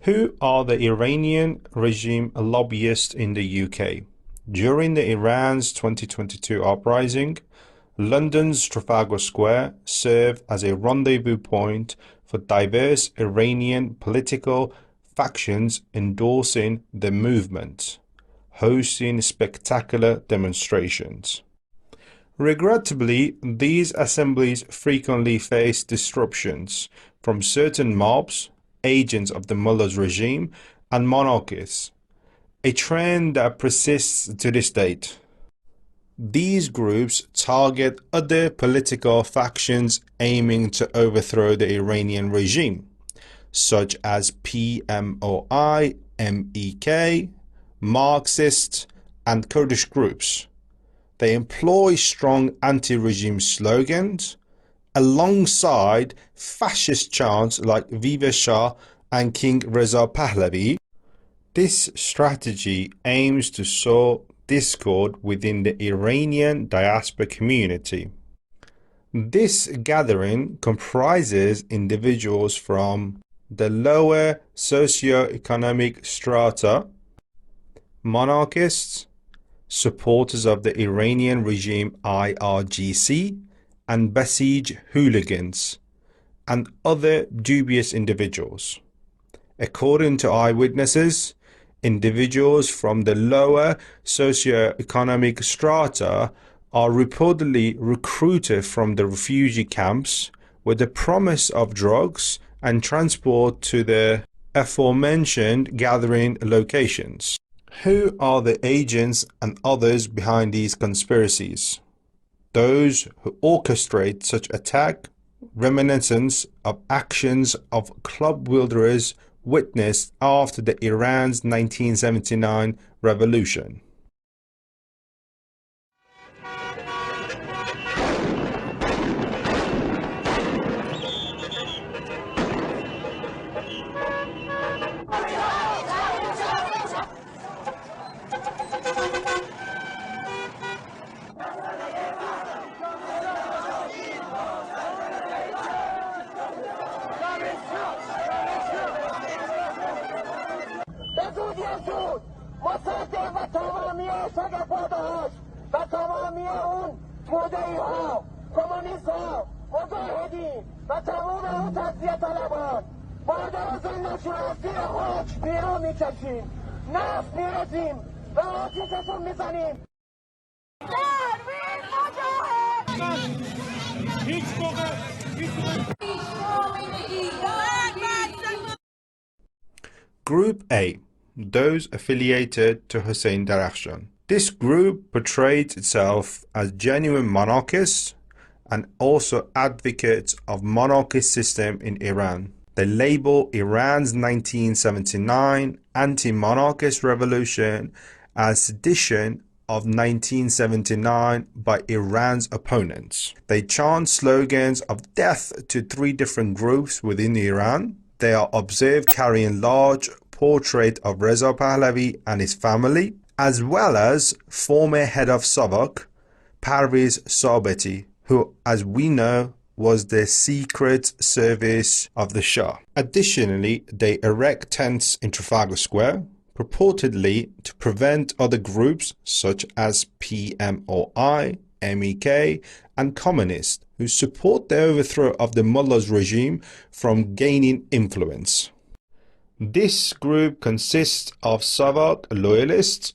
Who are the Iranian regime lobbyists in the UK? During the Iran's 2022 uprising, London's Trafalgar Square served as a rendezvous point for diverse Iranian political factions endorsing the movement, hosting spectacular demonstrations. Regrettably, these assemblies frequently face disruptions from certain mobs, agents of the mullah's regime, and monarchists, a trend that persists to this date. These groups target other political factions aiming to overthrow the Iranian regime, such as PMOI, MEK, Marxists, and Kurdish groups. They employ strong anti-regime slogans alongside fascist chants like Viva Shah and King Reza Pahlavi. This strategy aims to sow discord within the Iranian diaspora community. This gathering comprises individuals from the lower socio-economic strata, monarchists, supporters of the Iranian regime IRGC, and Basij hooligans, and other dubious individuals. According to eyewitnesses, individuals from the lower socio-economic strata are reportedly recruited from the refugee camps with the promise of drugs and transport to the aforementioned gathering locations. Who are the agents and others behind these conspiracies? Those who orchestrate such attack, reminiscent of actions of club wielders witnessed after the Iran's 1979 revolution. مصدق و تمامی ارشد پاداش و تمامی اون توده‌ای ها کمونیست ها مجاهدین و تمام اون تجزیه طلبان باردار زندانشون از زیر خاک بیرون میکشیم نفت میرسیم و آتیششون میزنیم. Group A, those affiliated to Hossein Darakhshan. This group portrays itself as genuine monarchists and also advocates of monarchist system in Iran. They label Iran's 1979 anti-monarchist revolution as sedition of 1979 by Iran's opponents. They chant slogans of death to three different groups within Iran. They are observed carrying large portrait of Reza Pahlavi and his family, as well as former head of Savak, Parviz Sabeti, who, as we know, was the secret service of the Shah. Additionally, they erect tents in Trafalgar Square, purportedly to prevent other groups such as PMOI, MEK, and communists who support the overthrow of the mullah's regime from gaining influence. This group consists of Savak loyalists,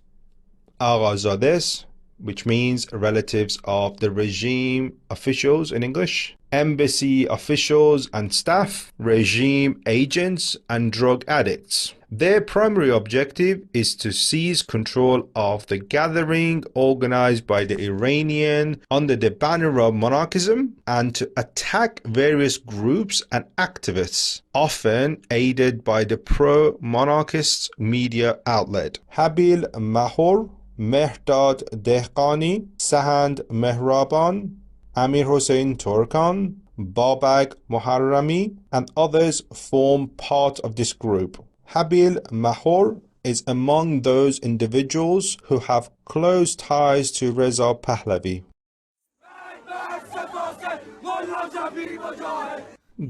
Aghazades, which means relatives of the regime officials in English, embassy officials and staff, regime agents, and drug addicts. Their primary objective is to seize control of the gathering organized by the Iranian under the banner of monarchism and to attack various groups and activists, often aided by the pro-monarchist media outlet. Habil Mahor, Mehdad Dehqani, Sahand Mehraban, Amir Hossein Turkan, Babak Muharrami, and others form part of this group. Habil Mahor is among those individuals who have close ties to Reza Pahlavi.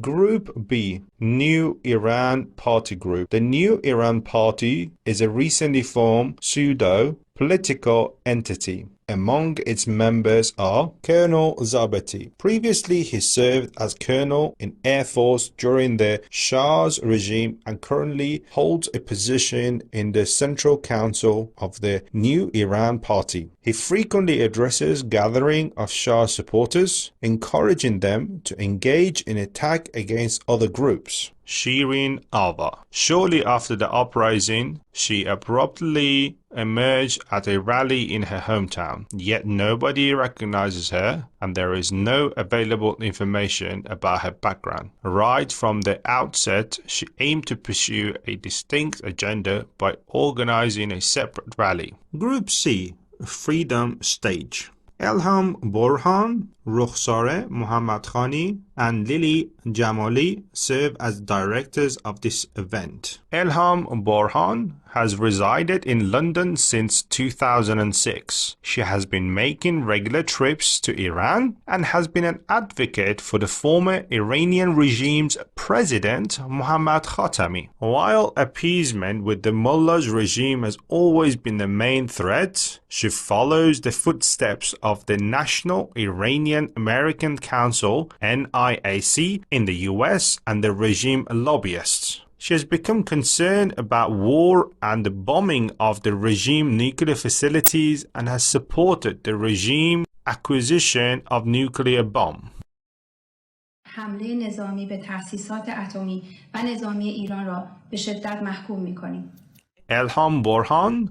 Group B, New Iran Party Group. The New Iran Party is a recently formed pseudo-political entity. Among its members are Colonel Zabati. Previously, he served as colonel in Air Force during the Shah's regime and currently holds a position in the Central Council of the New Iran Party. He frequently addresses gatherings of Shah supporters, encouraging them to engage in attack against other groups. Shirin Alva. Shortly after the uprising, she abruptly emerged at a rally in her hometown, yet nobody recognizes her and there is no available information about her background. Right from the outset, she aimed to pursue a distinct agenda by organizing a separate rally. Group C, Freedom Stage. Elham Borhan, Rukhsare Muhammad Khani, and Lili Jamali serve as directors of this event. Elham Borhan has resided in London since 2006. She has been making regular trips to Iran and has been an advocate for the former Iranian regime's president Mohammad Khatami. While appeasement with the mullah's regime has always been the main threat, she follows the footsteps of the National Iranian American Council (NIAC) in the US and the regime lobbyists. She has become concerned about war and the bombing of the regime nuclear facilities and has supported the regime acquisition of nuclear bomb. حمله نظامی به تأسیسات اتمی و نظامی ایران را به شدت محکوم می‌کنیم. Elham Borhan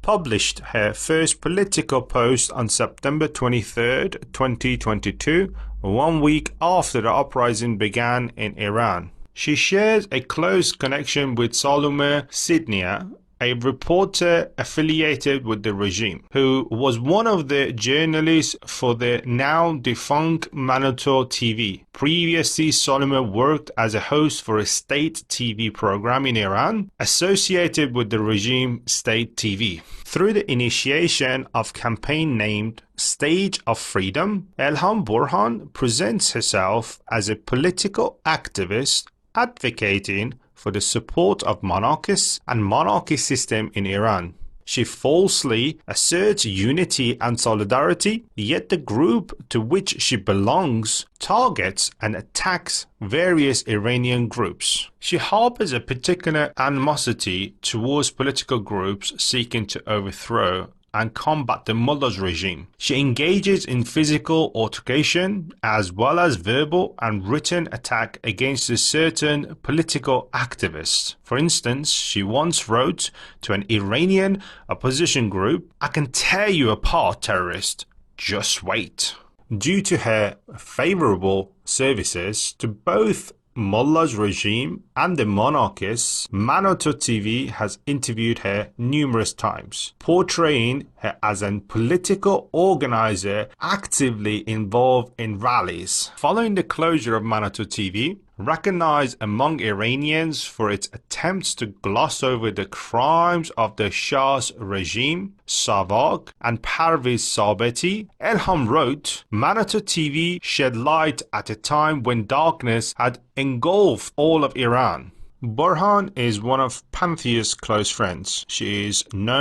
published her first political post on September 23, 2022, 1 week after the uprising began in Iran. She shares a close connection with Salome Sidnia, a reporter affiliated with the regime, who was one of the journalists for the now defunct Monitor TV. Previously, Salome worked as a host for a state TV program in Iran, associated with the regime State TV. Through the initiation of campaign named Stage of Freedom, Elham Borhan presents herself as a political activist advocating for the support of monarchists and monarchy system in Iran. She falsely asserts unity and solidarity, yet the group to which she belongs targets and attacks various Iranian groups. She harbors a particular animosity towards political groups seeking to overthrow and combat the mullah's regime. She engages in physical altercation as well as verbal and written attack against a certain political activists. For instance, she once wrote to an Iranian opposition group, "I can tear you apart, terrorist. Just wait." Due to her favorable services to both Mullah's regime and the monarchists, Monitor TV has interviewed her numerous times, portraying her as a political organizer actively involved in rallies. Following the closure of Monitor TV, recognized among Iranians for its attempts to gloss over the crimes of the Shah's regime, Savak and Parviz Sabeti, Elham wrote, "Monitor TV shed light at a time when darkness had engulfed all of Iran." Borhan is one of Panthea's close friends. She is known